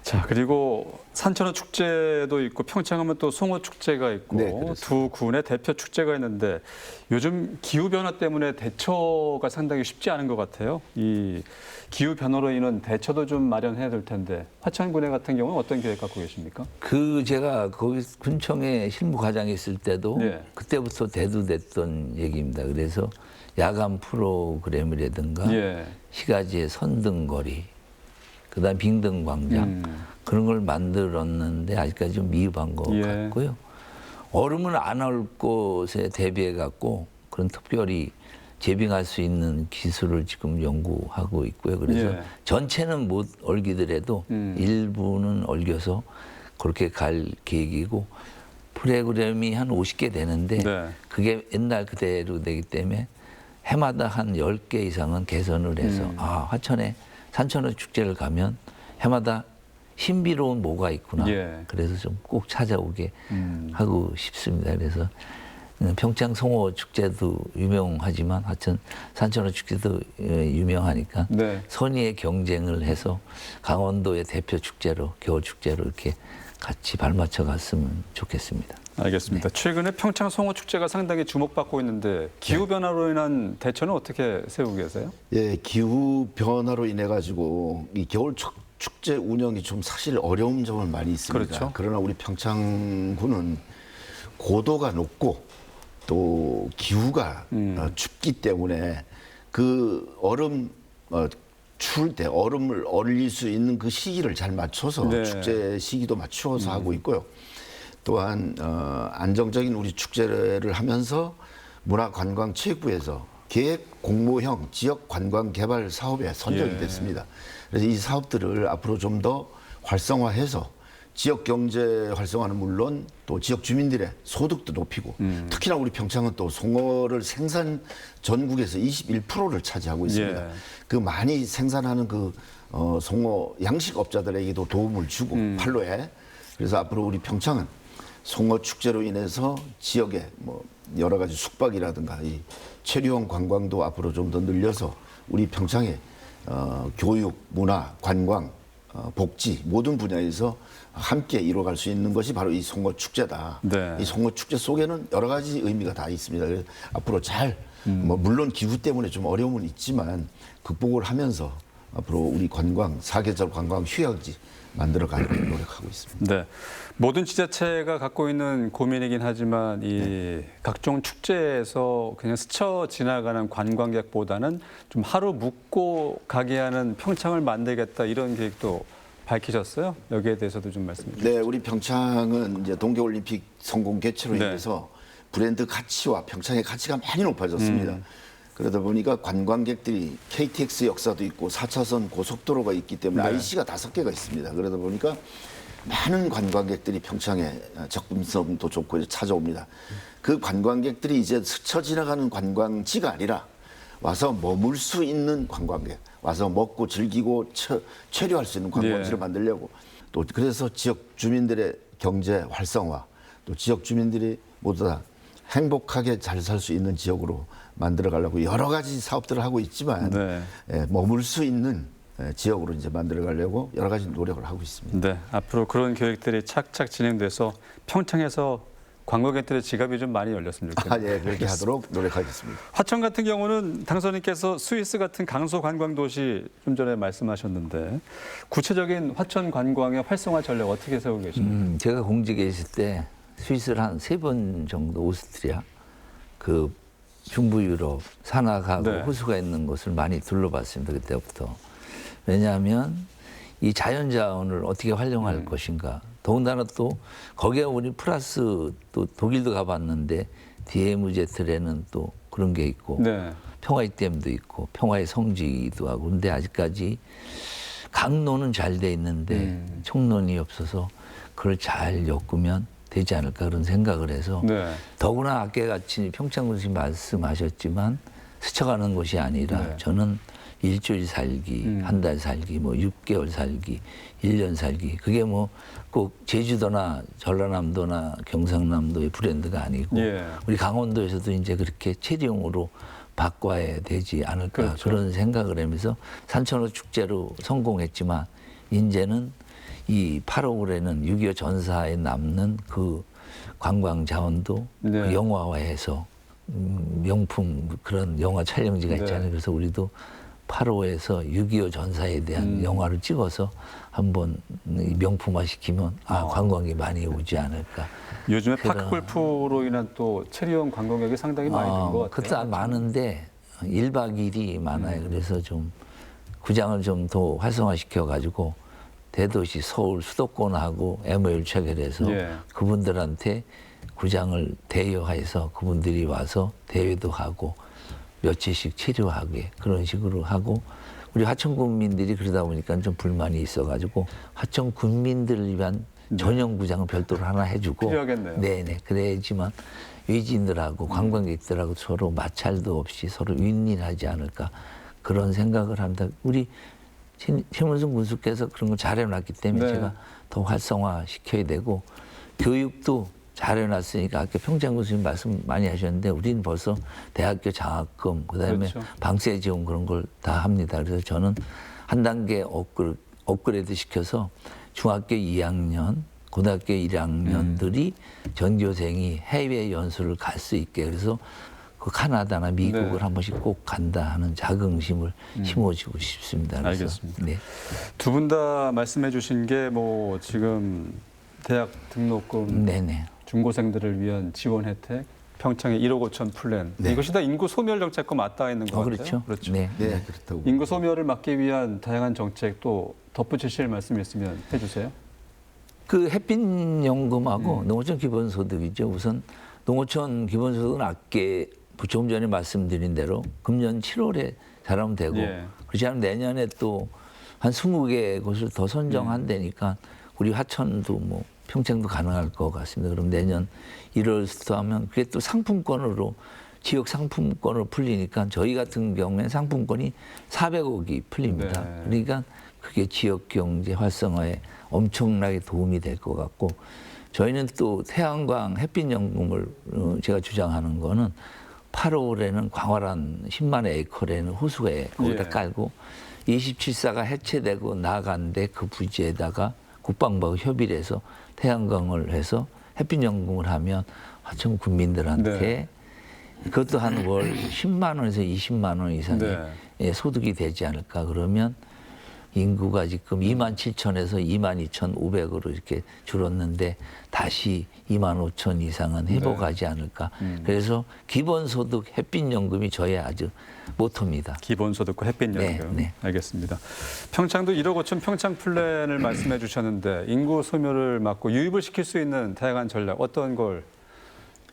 자, 그리고 산천어 축제도 있고 평창하면 또 송어 축제가 있고 네, 그렇습니다. 두 군의 대표 축제가 있는데 요즘 기후 변화 때문에 대처가 상당히 쉽지 않은 것 같아요. 이 기후 변화로 인한 대처도 좀 마련해야 될 텐데 화천군에 같은 경우는 어떤 계획 갖고 계십니까? 제가 거기 군청에 실무과장에 있을 때도 네. 그때부터 대두됐던 얘기입니다. 그래서 야간 프로그램이라든가 예. 시가지의 선등거리 그다음 빙등광장 그런 걸 만들었는데 아직까지 좀 미흡한 것 예. 같고요. 얼음을 안 올 곳에 대비해 갖고 그런 특별히 제빙할 수 있는 기술을 지금 연구하고 있고요. 그래서 예. 전체는 못 얼기더라도 일부는 얼겨서 그렇게 갈 계획이고 프로그램이 한 50개 되는데 네. 그게 옛날 그대로 되기 때문에 해마다 한 10개 이상은 개선을 해서 화천에 산천어 축제를 가면 해마다 신비로운 뭐가 있구나. 예. 그래서 좀 꼭 찾아오게 하고 싶습니다. 그래서 평창 송어 축제도 유명하지만 하여튼 산천어 축제도 유명하니까 네. 선의의 경쟁을 해서 강원도의 대표 축제로 겨울 축제로 이렇게 같이 발맞춰 갔으면 좋겠습니다. 알겠습니다. 최근에 평창 송어 축제가 상당히 주목받고 있는데 기후 변화로 인한 대처는 어떻게 세우고 계세요? 예, 기후 변화로 인해 가지고 이 겨울 축제 운영이 좀 사실 어려운 점은 많이 있습니다. 그렇죠. 그러나 우리 평창군은 고도가 높고 또 기후가 춥기 때문에 그 얼음 추울 때 얼음을 얼릴 수 있는 그 시기를 잘 맞춰서 네. 축제 시기도 맞추어서 하고 있고요. 또한 안정적인 우리 축제를 하면서 문화관광체육부에서 계획 공모형 지역 관광 개발 사업에 선정이 예. 됐습니다. 그래서 이 사업들을 앞으로 좀 더 활성화해서 지역 경제 활성화는 물론 또 지역 주민들의 소득도 높이고 특히나 우리 평창은 또 송어를 생산 전국에서 21%를 차지하고 있습니다. 예. 그 많이 생산하는 그 송어 양식업자들에게도 도움을 주고 판로에 그래서 앞으로 우리 평창은 송어 축제로 인해서 지역에 뭐 여러 가지 숙박이라든가 이 체류형 관광도 앞으로 좀 더 늘려서 우리 평창에 교육, 문화, 관광, 복지 모든 분야에서 함께 이뤄갈 수 있는 것이 바로 이 송어 축제다. 네. 이 송어 축제 속에는 여러 가지 의미가 다 있습니다. 그래서 앞으로 잘 뭐 물론 기후 때문에 좀 어려움은 있지만 극복을 하면서 앞으로 우리 관광 사계절 관광 휴양지 만들어가려고 노력하고 있습니다. 네. 모든 지자체가 갖고 있는 고민이긴 하지만 이 각종 축제에서 그냥 스쳐 지나가는 관광객보다는 좀 하루 묵고 가게 하는 평창을 만들겠다 이런 계획도 밝히셨어요. 여기에 대해서도 좀 말씀해 주시죠. 네, 우리 평창은 이제 동계올림픽 성공 개최로 네. 인해서 브랜드 가치와 평창의 가치가 많이 높아졌습니다. 그러다 보니까 관광객들이 KTX 역사도 있고 4차선 고속도로가 있기 때문에 네. IC가 5개가 있습니다. 그러다 보니까 많은 관광객들이 평창에 접근성도 좋고 이제 찾아옵니다. 그 관광객들이 이제 스쳐 지나가는 관광지가 아니라 와서 머물 수 있는 관광객, 와서 먹고 즐기고 체류할 수 있는 관광지를 예. 만들려고 또 그래서 지역 주민들의 경제 활성화, 또 지역 주민들이 모두 다 행복하게 잘 살 수 있는 지역으로 만들어 가려고 여러 가지 사업들을 하고 있지만 네. 머물 수 있는 지역으로 이제 만들어 가려고 여러 가지 노력을 하고 있습니다. 네. 앞으로 그런 계획들이 착착 진행돼서 평창에서 관광객들의 지갑이 좀 많이 열렸으면 좋겠네요. 예, 그렇게 하도록 노력하겠습니다. 화천 같은 경우는 당선인께서 스위스 같은 강소 관광 도시 좀 전에 말씀하셨는데 구체적인 화천 관광의 활성화 전략 어떻게 세우고 계십니까? 제가 공직에 있을 때 스위스를 한 3번 정도 오스트리아, 그 중부 유럽, 산악하고 네. 호수가 있는 곳을 많이 둘러봤습니다. 그때부터. 왜냐하면 이 자연자원을 어떻게 활용할 것인가. 더군다나 또 거기에 우리 플러스 또 독일도 가봤는데 DMZ에는 또 그런 게 있고 네. 평화의 댐도 있고 평화의 성지도 하고 근데 아직까지 강로는 잘 돼 있는데 총론이 없어서 그걸 잘 엮으면 되지 않을까 그런 생각을 해서 네. 더구나 아까같이 평창군수님 말씀하셨지만 스쳐가는 것이 아니라 네. 저는 일주일 살기, 한 달 살기, 뭐 6개월 살기, 1년 살기 그게 뭐 꼭 제주도나 전라남도나 경상남도의 브랜드가 아니고 예. 우리 강원도에서도 이제 그렇게 체리용으로 바꿔야 되지 않을까 그렇죠. 그런 생각을 하면서 산천어 축제로 성공했지만 이제는 이 8월에는 6.25 전사에 남는 그 관광 자원도 네. 그 영화화해서 명품 그런 영화 촬영지가 있잖아요. 네. 그래서 우리도 8호에서 6.25 전사에 대한 영화를 찍어서 한번 명품화 시키면 관광이 많이 오지 않을까. 요즘에 그런- 파크골프로 인한 또 체리형 관광객이 상당히 많이 는 것 같아요. 그것도 많은데 1박 2일이 많아요. 그래서 좀 구장을 좀 더 활성화시켜 가지고 대도시 서울 수도권하고 MOU를 체결해서 예. 그분들한테 구장을 대여해서 그분들이 와서 대회도 하고 며칠씩 치료하게 그런 식으로 하고 우리 화천 군민들이 그러다 보니까 좀 불만이 있어가지고 화천 군민들을 위한 전용 구장을 별도로 하나 해주고 필요하겠네요. 네네 그래야지만 외지인들하고 관광객들하고 서로 마찰도 없이 서로 윈윈하지 않을까 그런 생각을 합니다. 우리 최문순 군수께서 그런 걸 잘 해놨기 때문에 네. 제가 더 활성화시켜야 되고 교육도 잘 해놨으니까 아까 평창 교수님 말씀 많이 하셨는데 우리는 벌써 대학교 장학금 그다음에 그렇죠. 방세 지원 그런 걸 다 합니다. 그래서 저는 한 단계 업그레이드 시켜서 중학교 2학년, 고등학교 1학년들이 전교생이 해외 연수를 갈 수 있게 그래서 그 카나다나 미국을 네. 한 번씩 꼭 간다 하는 자긍심을 심어주고 싶습니다. 그래서 알겠습니다. 네. 두 분 다 말씀해 주신 게 뭐 지금 대학 등록금 네네. 중고생들을 위한 지원 혜택 평창의 1억 5천 플랜. 네. 이것이 다 인구 소멸 정책과 맞닿아 있는 것 같아요. 그렇죠. 네. 네, 그렇다고. 인구 소멸을 막기 위한 다양한 정책 또 덧붙이실 말씀 있으면 해주세요. 그 햇빛연금하고 농어촌 기본소득이죠. 우선 농어촌 기본소득은 아까 조금 전에 말씀드린 대로 금년 7월에 잘하면 되고 예. 그렇지 않으면 내년에 또 한 20개 곳을 더 선정한다니까 우리 화천도 뭐 평창도 가능할 것 같습니다. 그럼 내년 1월부터 하면 그게 또 상품권으로 지역 상품권으로 풀리니까 저희 같은 경우에는 상품권이 400억이 풀립니다. 네. 그러니까 그게 지역 경제 활성화에 엄청나게 도움이 될 것 같고 저희는 또 태양광 햇빛연금을 제가 주장하는 거는 8월에는 광활한 10만 에이커라는 호수에 거기다 예. 깔고 27사가 해체되고 나간데 그 부지에다가 국방부하고 협의를 해서 태양광을 해서 햇빛연금을 하면 화천 국민들한테 네. 그것도 한 월 10만 원에서 20만 원 이상의 네. 예, 소득이 되지 않을까. 그러면 인구가 지금 2만 7천에서 2만 2,500으로 이렇게 줄었는데 다시 2만 5천 이상은 회복하지 않을까. 그래서 기본소득 햇빛연금이 저의 아주 모토입니다. 기본소득과 햇빛연금. 네, 네. 알겠습니다. 평창도 1억 5천 평창 플랜을 말씀해 주셨는데 인구 소멸을 막고 유입을 시킬 수 있는 다양한 전략 어떤 걸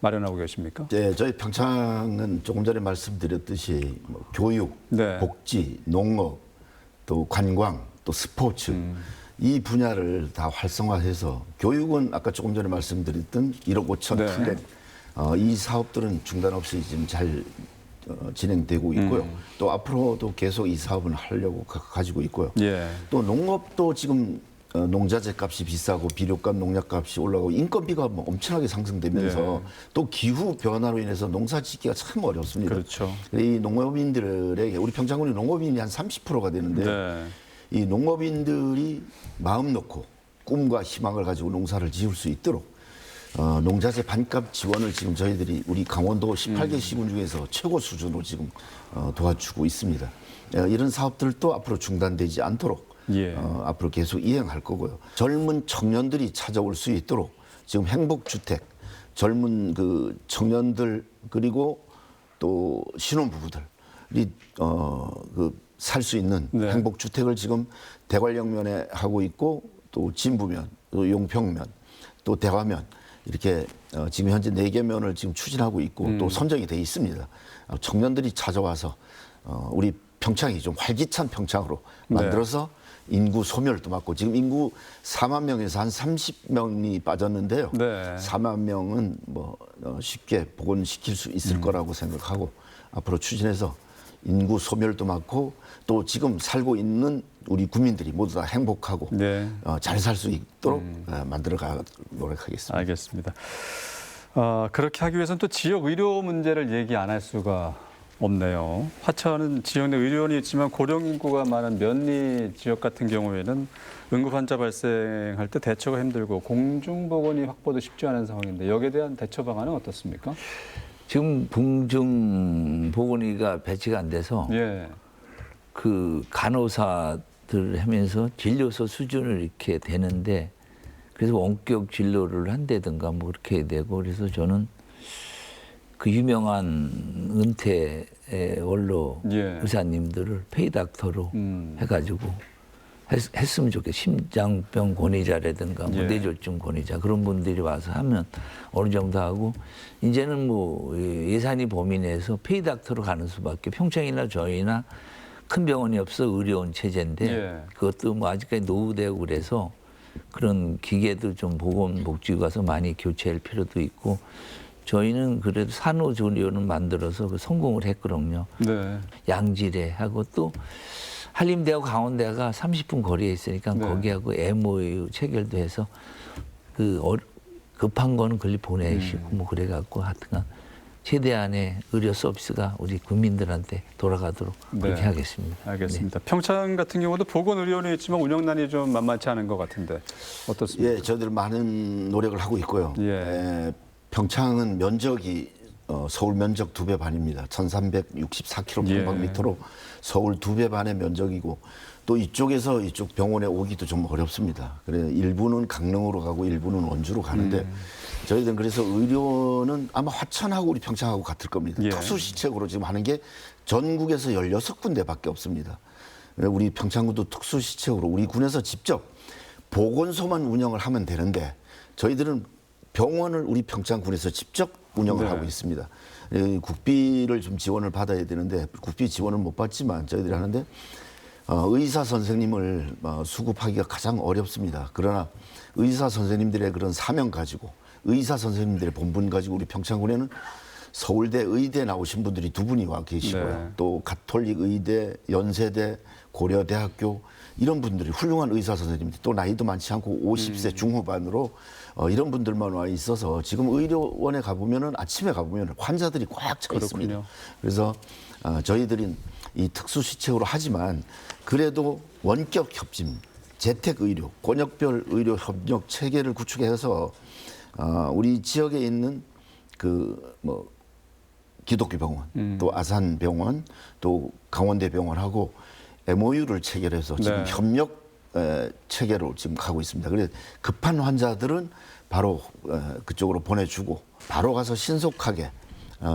마련하고 계십니까? 네, 저희 평창은 조금 전에 말씀드렸듯이 뭐 교육, 네. 복지, 농업, 또 관광, 또 스포츠 이 분야를 다 활성화해서 교육은 아까 조금 전에 말씀드렸던 1억 5천 네. 플랜 이 사업들은 중단 없이 지금 잘 진행되고 있고요. 또 앞으로도 계속 이 사업은 하려고 가지고 있고요. 예. 또 농업도 지금 농자재 값이 비싸고 비료값, 농약값이 올라가고 인건비가 뭐 엄청나게 상승되면서 또 기후 변화로 인해서 농사짓기가 참 어렵습니다. 그렇죠. 이 농업인들에게 우리 평창군이 농업인이 한 30%가 되는데 네. 이 농업인들이 마음 놓고 꿈과 희망을 가지고 농사를 지을 수 있도록 농자재 반값 지원을 지금 저희들이 우리 강원도 18개 시군 중에서 최고 수준으로 지금 도와주고 있습니다. 이런 사업들도 앞으로 중단되지 않도록 예. 앞으로 계속 이행할 거고요. 젊은 청년들이 찾아올 수 있도록 지금 행복주택, 젊은 그 청년들 그리고 또 신혼부부들이 살 수 있는 네. 행복주택을 지금 대관령면에 하고 있고 또 진부면, 또 용평면, 또 대화면 이렇게 지금 현재 4개 면을 지금 추진하고 있고 또 선정이 돼 있습니다. 청년들이 찾아와서 우리 평창이 좀 활기찬 평창으로 만들어서 인구 소멸도 막고 지금 인구 4만 명에서 한 30명이 빠졌는데요. 네. 4만 명은 뭐 쉽게 복원시킬 수 있을 거라고 생각하고 앞으로 추진해서 인구 소멸도 막고 또 지금 살고 있는 우리 국민들이 모두 다 행복하고 네. 잘 살 수 있도록 만들어가 노력하겠습니다. 알겠습니다. 그렇게 하기 위해서는 또 지역 의료 문제를 얘기 안 할 수가 없네요. 화천은 지역 내 의료원이 있지만 고령 인구가 많은 면리 지역 같은 경우에는 응급 환자 발생할 때 대처가 힘들고 공중보건이 확보도 쉽지 않은 상황인데 여기에 대한 대처 방안은 어떻습니까? 지금 공중보건의가 배치가 안 돼서 예. 그 간호사들 하면서 진료소 수준을 이렇게 되는데 그래서 원격 진료를 한다든가 뭐 그렇게 되고 그래서 저는 그 유명한 은퇴 원로 예. 의사님들을 페이닥터로 해가지고 했으면 좋겠어요. 심장병 권위자라든가 뭐 예. 뇌졸중 권위자 그런 분들이 와서 하면 어느 정도 하고 이제는 뭐 예산이 범위 내에서 페이닥터로 가는 수밖에 평창이나 저희나 큰 병원이 없어 의료원 체제인데 예. 그것도 뭐 아직까지 노후되고 그래서 그런 기계도 좀 보건복지부 가서 많이 교체할 필요도 있고 저희는 그래도 산후조리원을 만들어서 그 성공을 했거든요. 네. 양질에 하고 또 한림대하고 강원대가 30분 거리에 있으니까 네. 거기하고 MOU 체결도 해서 그 급한 거는 글리 보내시고 뭐 그래갖고 하여튼간 최대한의 의료 서비스가 우리 국민들한테 돌아가도록 그렇게 네. 하겠습니다. 알겠습니다. 평창 같은 경우도 보건의료원이 있지만 운영난이 좀 만만치 않은 것 같은데 어떻습니까? 예, 저희들 많은 노력을 하고 있고요. 예. 평창은 면적이 서울 면적 2배 반입니다. 1364km 예. 평방미터로 서울 2배 반의 면적이고 또 이쪽에서 이쪽 병원에 오기도 좀 어렵습니다. 그래 일부는 강릉으로 가고 일부는 원주로 가는데 저희들은 그래서 의료는 아마 화천하고 우리 평창하고 같을 겁니다. 예. 특수시책으로 지금 하는 게 전국에서 16군데밖에 없습니다. 우리 평창군도 특수시책으로 우리 군에서 직접 보건소만 운영을 하면 되는데 저희들은 병원을 우리 평창군에서 직접 운영을 네. 하고 있습니다. 국비를 좀 지원을 받아야 되는데 국비 지원을 못 받지만 저희들이 하는데 의사 선생님을 수급하기가 가장 어렵습니다. 그러나 의사 선생님들의 그런 사명 가지고 의사 선생님들의 본분 가지고 우리 평창군에는 서울대 의대 나오신 분들이 2분이 와 계시고요. 네. 또 가톨릭 의대, 연세대, 고려대학교 이런 분들이 훌륭한 의사 선생님들 또 나이도 많지 않고 50세 중후반으로 이런 분들만 와 있어서 지금 의료원에 가보면은 아침에 가보면 환자들이 꽉 차 있습니다. 그렇군요. 그래서 저희들은 이 특수시책으로 하지만 그래도 원격 협진, 재택의료, 권역별 의료 협력 체계를 구축해서 우리 지역에 있는 기독교 병원, 또 아산병원, 또 강원대병원하고 MOU를 체결해서 지금 네. 협력 체계로 지금 가고 있습니다. 그래서 급한 환자들은 바로 그쪽으로 보내주고 바로 가서 신속하게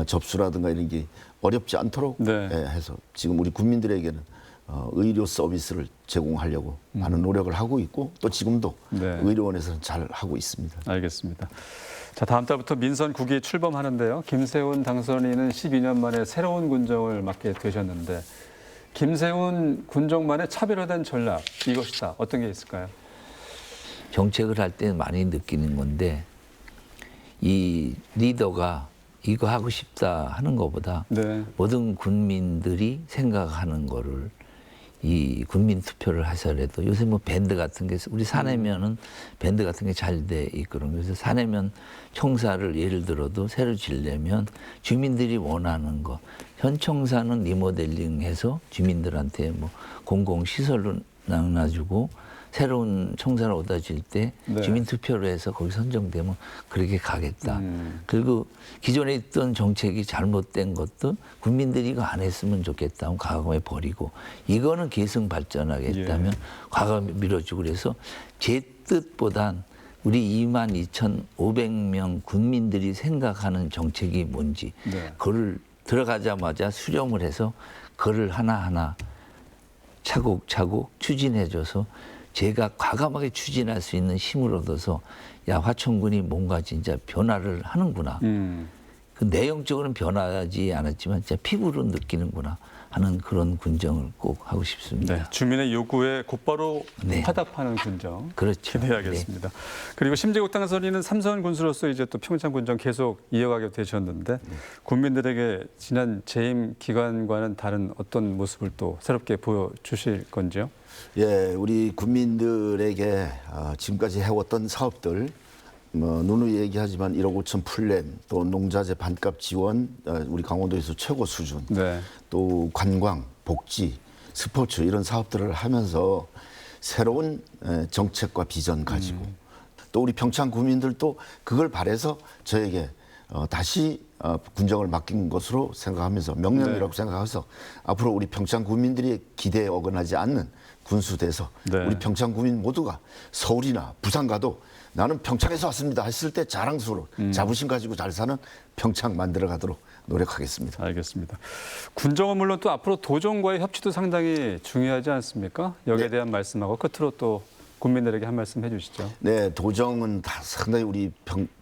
접수라든가 이런 게 어렵지 않도록 네. 해서 지금 우리 국민들에게는 의료 서비스를 제공하려고 많은 노력을 하고 있고 또 지금도 네. 의료원에서는 잘 하고 있습니다. 알겠습니다. 자, 다음 달부터 민선 9기 출범하는데요. 김세훈 당선인은 12년 만에 새로운 군정을 맡게 되셨는데 김세훈 군정만의 차별화된 전략 이것이다. 어떤 게 있을까요? 정책을 할 때 많이 느끼는 건데 이 리더가 이거 하고 싶다 하는 것보다 네. 모든 국민들이 생각하는 거를 이 국민 투표를 하서라도 요새 뭐 밴드 같은 게 우리 사내면은 밴드 같은 게 잘 돼 있거든요. 그래서 사내면 청사를 예를 들어도 새로 지려면 주민들이 원하는 거 현 청사는 리모델링해서 주민들한테 뭐 공공시설로 나눠주고 새로운 청사를 얻어 질 때 네. 주민 투표로 해서 거기 선정되면 그렇게 가겠다. 그리고 기존에 있던 정책이 잘못된 것도 국민들이 이거 안 했으면 좋겠다 하면 과거에 버리고 이거는 계승 발전하겠다면 과거에 밀어주고 그래서 제 뜻보단 우리 22,500명 국민들이 생각하는 정책이 뭔지 네. 그걸 들어가자마자 수렴을 해서 그걸 하나하나 차곡차곡 추진해줘서 제가 과감하게 추진할 수 있는 힘을 얻어서 야 화천군이 뭔가 진짜 변화를 하는구나. 그 내용적으로는 변하지 않았지만 진짜 피부로 느끼는구나 하는 그런 군정을 꼭 하고 싶습니다. 네. 주민의 요구에 곧바로 네. 화답하는 군정 그렇죠. 기대하겠습니다. 그리고 심재국 당선인은 삼선 군수로서 이제 또 평창 군정 계속 이어가게 되셨는데 국민들에게 지난 재임 기간과는 다른 어떤 모습을 또 새롭게 보여주실 건지요? 예, 우리 국민들에게 지금까지 해왔던 사업들 누누이 얘기하지만 1억 5천 플랜 또 농자재 반값 지원 우리 강원도에서 최고 수준 네. 또 관광, 복지, 스포츠 이런 사업들을 하면서 새로운 정책과 비전 가지고 또 우리 평창 구민들도 그걸 바래서 저에게 다시 군정을 맡긴 것으로 생각하면서 명령이라고 생각해서 앞으로 우리 평창 구민들의 기대에 어긋나지 않는 군수돼서 네. 우리 평창 구민 모두가 서울이나 부산 가도 나는 평창에서 왔습니다 했을 때 자랑스러워 자부심 가지고 잘 사는 평창 만들어가도록 노력하겠습니다. 알겠습니다. 군정은 물론 또 앞으로 도정과의 협치도 상당히 중요하지 않습니까? 여기에 대한 말씀하고 끝으로 또 국민들에게 한 말씀 해주시죠. 네, 도정은 다 상당히 우리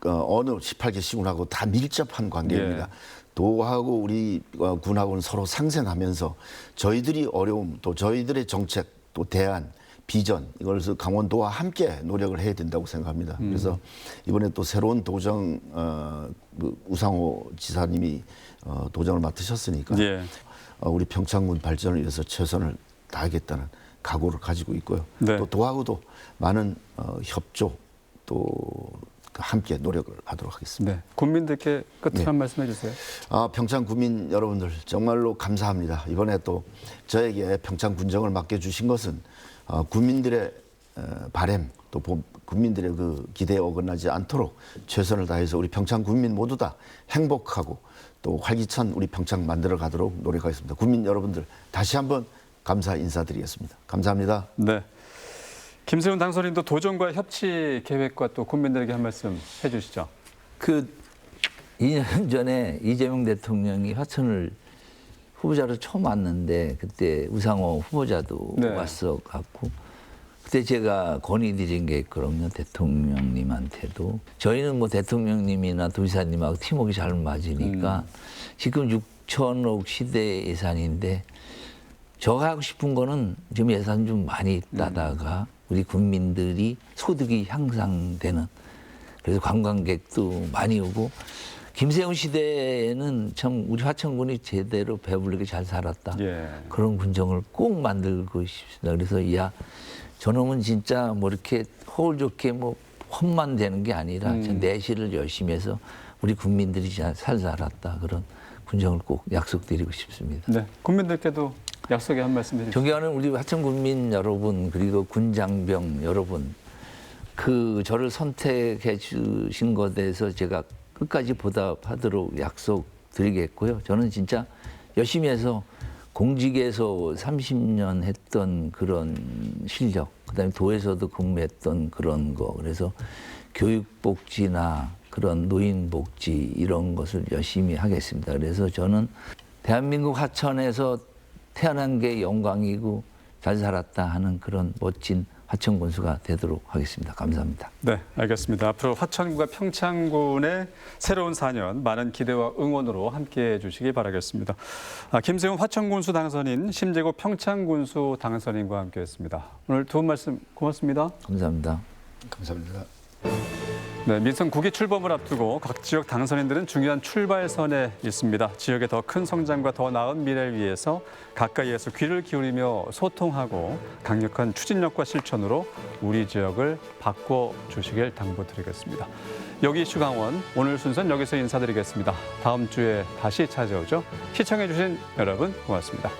어느 18개 시군하고 다 밀접한 관계입니다. 예. 도하고 우리 군하고는 서로 상생하면서 저희들이 어려움 또 저희들의 정책 또 대안 비전 이것을 강원도와 함께 노력을 해야 된다고 생각합니다. 그래서 이번에 또 새로운 도정 우상호 지사님이 도정을 맡으셨으니까 예. 우리 평창군 발전을 위해서 최선을 다하겠다는 각오를 가지고 있고요. 네. 또 도하고도 많은 협조 또 함께 노력을 하도록 하겠습니다. 네. 국민들께 끝으로 네. 한 말씀 해주세요. 평창 구민 여러분들 정말로 감사합니다. 이번에 또 저에게 평창 군정을 맡겨주신 것은 국민들의 바람 또 국민들의 그 기대에 어긋나지 않도록 최선을 다해서 우리 평창 국민 모두 다 행복하고 또 활기찬 우리 평창 만들어 가도록 노력하겠습니다. 국민 여러분들 다시 한번 감사 인사드리겠습니다. 감사합니다. 네. 김세훈 당선인도 도정과 협치 계획과 또 국민들에게 한 말씀 해주시죠. 그 2년 전에 이재명 대통령이 화천을 후보자로 처음 왔는데 그때 우상호 후보자도 네. 왔어 갖고 그때 제가 건의드린 게 있거든요. 대통령님한테도. 저희는 뭐 대통령님이나 도지사님하고 팀워크 잘 맞으니까 지금 6천억 시대 예산인데 저가 하고 싶은 거는 좀 예산 좀 많이 따다가 우리 국민들이 소득이 향상되는 그래서 관광객도 많이 오고 김세훈 시대에는 참 우리 화천군이 제대로 배불리게 잘 살았다. 예. 그런 군정을 꼭 만들고 싶습니다. 그래서 야 저놈은 진짜 뭐 이렇게 허울 좋게 뭐 험만 되는 게 아니라 내실을 열심히 해서 우리 국민들이 잘 살았다. 그런 군정을 꼭 약속드리고 싶습니다. 네. 국민들께도 약속의 한 말씀 해주시죠. 존경하는 우리 화천 국민 여러분 그리고 군장병 여러분 그 저를 선택해 주신 것에 대해서 제가 끝까지 보답하도록 약속드리겠고요. 저는 진짜 열심히 해서 공직에서 30년 했던 그런 실력, 그다음에 도에서도 근무했던 그런 거, 그래서 교육복지나 그런 노인복지 이런 것을 열심히 하겠습니다. 그래서 저는 대한민국 화천에서 태어난 게 영광이고 잘 살았다 하는 그런 멋진 화천 군수가 되도록 하겠습니다. 감사합니다. 네, 알겠습니다. 앞으로 화천군과 평창군의 새로운 4년 많은 기대와 응원으로 함께해 주시기 바라겠습니다. 김세훈 화천군수 당선인, 심재국 평창군수 당선인과 함께했습니다. 오늘 두 분 말씀 고맙습니다. 감사합니다. 감사합니다. 네, 민선 9기 출범을 앞두고 각 지역 당선인들은 중요한 출발선에 있습니다. 지역의 더 큰 성장과 더 나은 미래를 위해서 가까이에서 귀를 기울이며 소통하고 강력한 추진력과 실천으로 우리 지역을 바꿔주시길 당부드리겠습니다. 여기 이슈강원, 오늘 순서는 여기서 인사드리겠습니다. 다음 주에 다시 찾아오죠. 시청해주신 여러분 고맙습니다.